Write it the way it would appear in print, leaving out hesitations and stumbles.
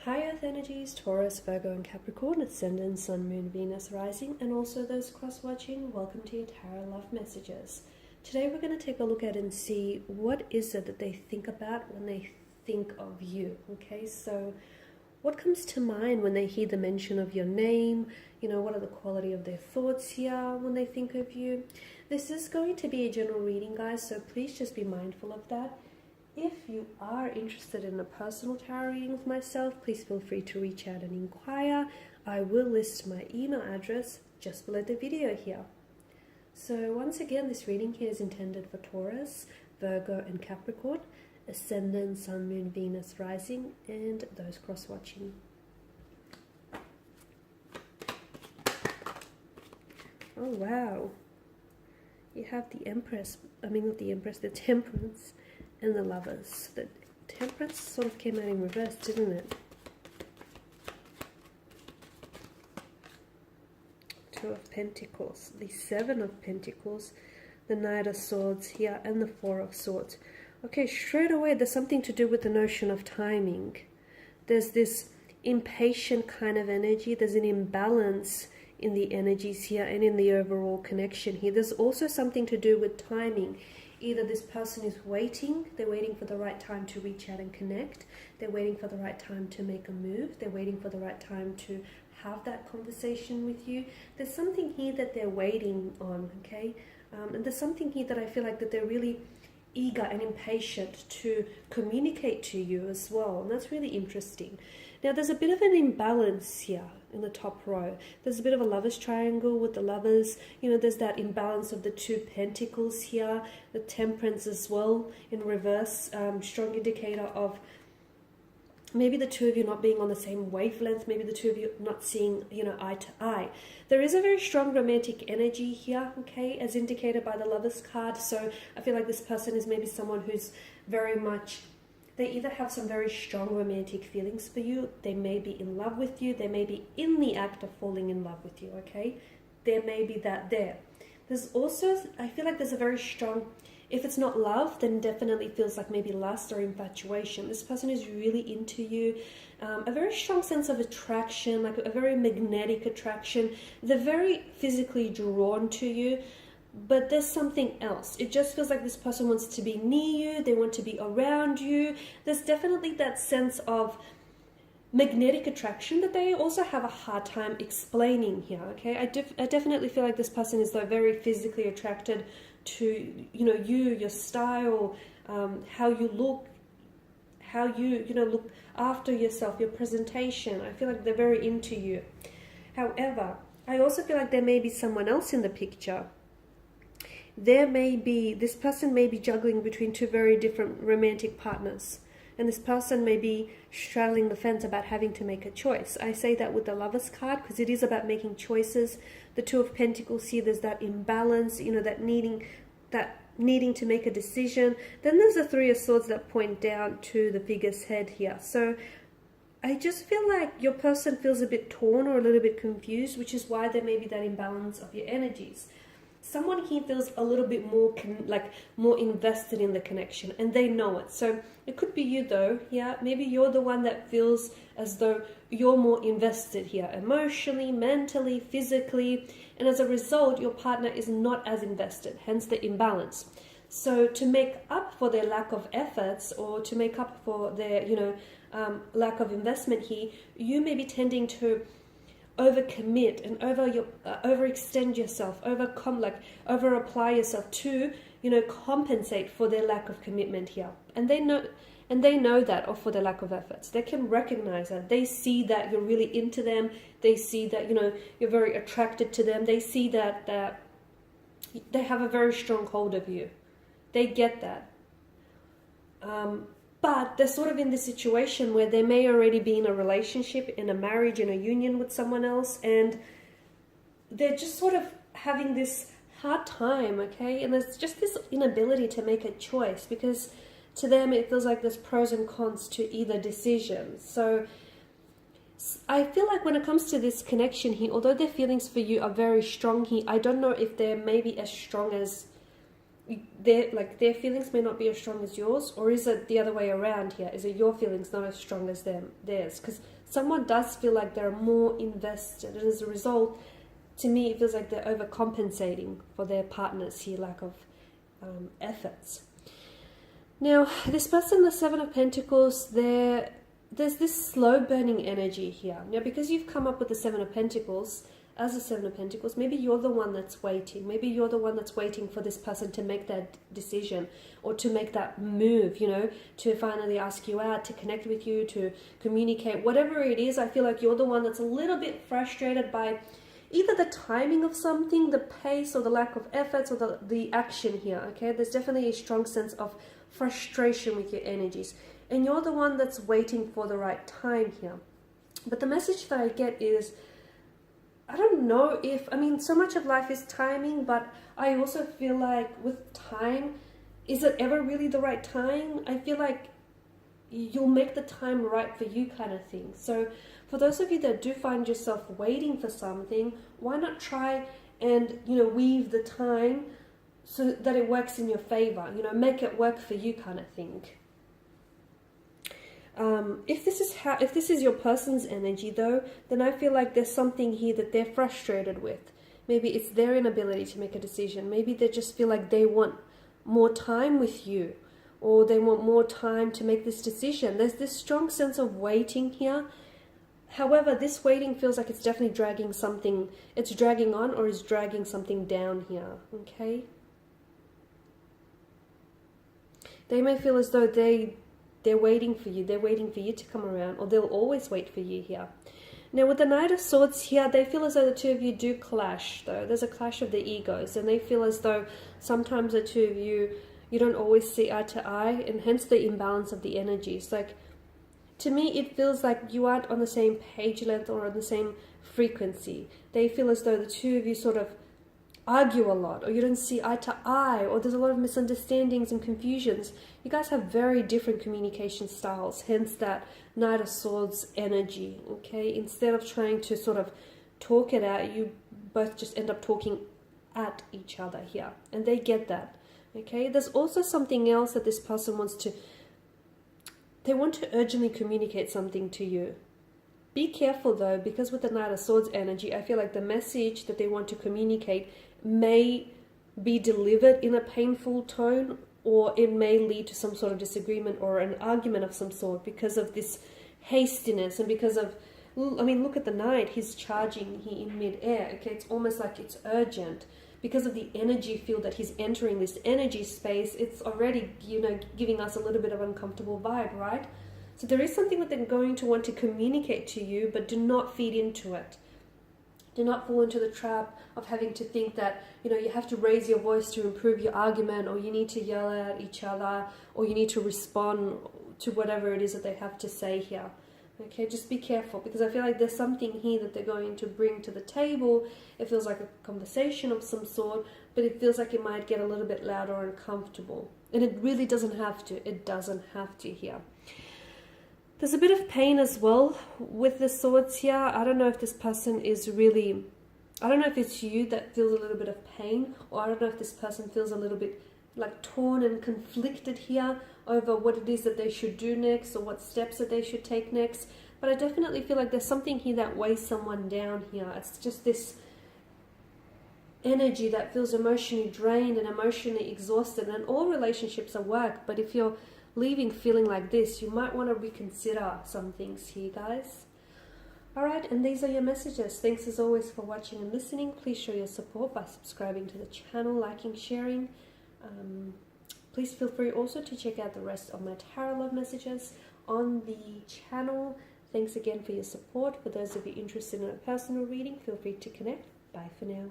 High Earth energies, Taurus, Virgo and Capricorn, Ascendant, Sun, Moon, Venus, Rising, and also those cross-watching, welcome to your Tarot Love Messages. Today we're going to take a look at and see what is it that they think about when they think of you, okay? So what comes to mind when they hear the mention of your name? You know, what are the quality of their thoughts here when they think of you? This is going to be a general reading, guys, so please just be mindful of that. If you are interested in a personal tarot reading with myself, please feel free to reach out and inquire. I will list my email address just below the video here. So once again, this reading here is intended for Taurus, Virgo and Capricorn, Ascendant, Sun, Moon, Venus, Rising, and those cross-watching. Oh wow. You have the Empress, not the Empress, the Temperance and the Lovers. The Temperance sort of came out in reverse, didn't it? Two of Pentacles, the Seven of Pentacles, the Knight of Swords here, and the Four of Swords. Okay, straight away there's something to do with the notion of timing. There's this impatient kind of energy. There's an imbalance in the energies here and in the overall connection here. There's also something to do with timing. Either this person is waiting, they're waiting for the right time to reach out and connect. They're waiting for the right time to make a move. They're waiting for the right time to have that conversation with you. There's something here that they're waiting on, okay? And there's something here that I feel like that they're really eager and impatient to communicate to you as well. And that's really interesting. Now, there's a bit of an imbalance here in the top row. There's a bit of a lover's triangle with the lovers. You know, there's that imbalance of the two pentacles here, the Temperance as well in reverse. Strong indicator of maybe the two of you not being on the same wavelength, maybe the two of you not seeing, eye to eye. There is a very strong romantic energy here, okay, as indicated by the Lovers card. So I feel like this person is maybe someone who's very much, they either have some very strong romantic feelings for you, they may be in love with you, they may be in the act of falling in love with you, okay? There may be that there. There's also, I feel like there's a very strong, if it's not love, then definitely feels like maybe lust or infatuation. This person is really into you. A very strong sense of attraction, like a very magnetic attraction. They're very physically drawn to you, but there's something else. It just feels like this person wants to be near you. They want to be around you. There's definitely that sense of magnetic attraction that they also have a hard time explaining here, okay? I definitely feel like this person is though very physically attracted to, you, your style, how you look, how you, look after yourself, your presentation. I feel like they're very into you. However, I also feel like there may be someone else in the picture. This person may be juggling between two very different romantic partners. And this person may be straddling the fence about having to make a choice. I say that with the Lovers card because it is about making choices. The Two of Pentacles here, there's that imbalance, that needing to make a decision. Then there's the Three of Swords that point down to the figure's head here. So I just feel like your person feels a bit torn or a little bit confused, which is why there may be that imbalance of your energies. Someone here feels a little bit more more invested in the connection, and they know it. So it could be you though. Yeah, maybe you're the one that feels as though you're more invested here, emotionally, mentally, physically, and as a result, your partner is not as invested. Hence the imbalance. So to make up for their lack of efforts, or to make up for their lack of investment here, you may be tending to overcommit and overextend yourself, over apply yourself to compensate for their lack of commitment here, and they know that, or for their lack of efforts. They can recognize that. They see that you're really into them. They see that you're very attracted to them. They see that they have a very strong hold of you. They get that. But they're sort of in this situation where they may already be in a relationship, in a marriage, in a union with someone else, and they're just sort of having this hard time, okay? And there's just this inability to make a choice because to them it feels like there's pros and cons to either decision. So I feel like when it comes to this connection here, although their feelings for you are very strong here, I don't know if they're maybe as strong as their feelings may not be as strong as yours, or is it the other way around here? Is it your feelings not as strong as theirs? Because someone does feel like they're more invested, and as a result, to me, it feels like they're overcompensating for their partner's here lack of efforts. Now, this person, the Seven of Pentacles, there's this slow burning energy here. Now, because you've come up with the Seven of Pentacles, as a Seven of Pentacles, maybe you're the one that's waiting. Maybe you're the one that's waiting for this person to make that decision or to make that move, you know, to finally ask you out, to connect with you, to communicate. Whatever it is, I feel like you're the one that's a little bit frustrated by either the timing of something, the pace, or the lack of efforts, or the action here, okay? There's definitely a strong sense of frustration with your energies. And you're the one that's waiting for the right time here. But the message that I get is, I don't know if, I mean, so much of life is timing, but I also feel like with time, is it ever really the right time? I feel like you'll make the time right for you kind of thing. So for those of you that do find yourself waiting for something, why not try and, you know, weave the time so that it works in your favor, you know, make it work for you kind of thing. If this is your person's energy though, then I feel like there's something here that they're frustrated with. Maybe it's their inability to make a decision. Maybe they just feel like they want more time with you, or they want more time to make this decision. There's this strong sense of waiting here. However, this waiting feels like it's definitely dragging something, it's dragging on or is dragging something down here, okay? They may feel as though they're waiting for you. They're waiting for you to come around, or they'll always wait for you here. Now, with the Knight of Swords here, they feel as though the two of you do clash, though. There's a clash of the egos, and they feel as though sometimes the two of you don't always see eye to eye, and hence the imbalance of the energies. Like, to me, it feels like you aren't on the same page length or on the same frequency. They feel as though the two of you sort of argue a lot, or you don't see eye to eye, or there's a lot of misunderstandings and confusions. You guys have very different communication styles, hence that Knight of Swords energy, okay? Instead of trying to sort of talk it out, you both just end up talking at each other here, and they get that, okay? There's also something else that this person wants to, they want to urgently communicate something to you. Be careful though, because with the Knight of Swords energy, I feel like the message that they want to communicate may be delivered in a painful tone, or it may lead to some sort of disagreement or an argument of some sort because of this hastiness, and because of, I mean, look at the Knight, he's charging here in mid-air, okay? It's almost like it's urgent. Because of the energy field that he's entering, this energy space, it's already, you know, giving us a little bit of an uncomfortable vibe, right? So there is something that they're going to want to communicate to you, but do not feed into it. Do not fall into the trap of having to think that, you know, you have to raise your voice to improve your argument, or you need to yell at each other, or you need to respond to whatever it is that they have to say here. Okay, just be careful, because I feel like there's something here that they're going to bring to the table. It feels like a conversation of some sort, but it feels like it might get a little bit louder and uncomfortable. And it really doesn't have to. It doesn't have to here. There's a bit of pain as well with the swords here. I don't know if this person is really, I don't know if it's you that feels a little bit of pain, or I don't know if this person feels a little bit like torn and conflicted here over what it is that they should do next, or what steps that they should take next. But I definitely feel like there's something here that weighs someone down here. It's just this energy that feels emotionally drained and emotionally exhausted. And all relationships are work, but if you're leaving feeling like this, you might want to reconsider some things here, guys. Alright, and these are your messages. Thanks as always for watching and listening. Please show your support by subscribing to the channel, liking, sharing. Please feel free also to check out the rest of my tarot love messages on the channel. Thanks again for your support. For those of you interested in a personal reading, feel free to connect. Bye for now.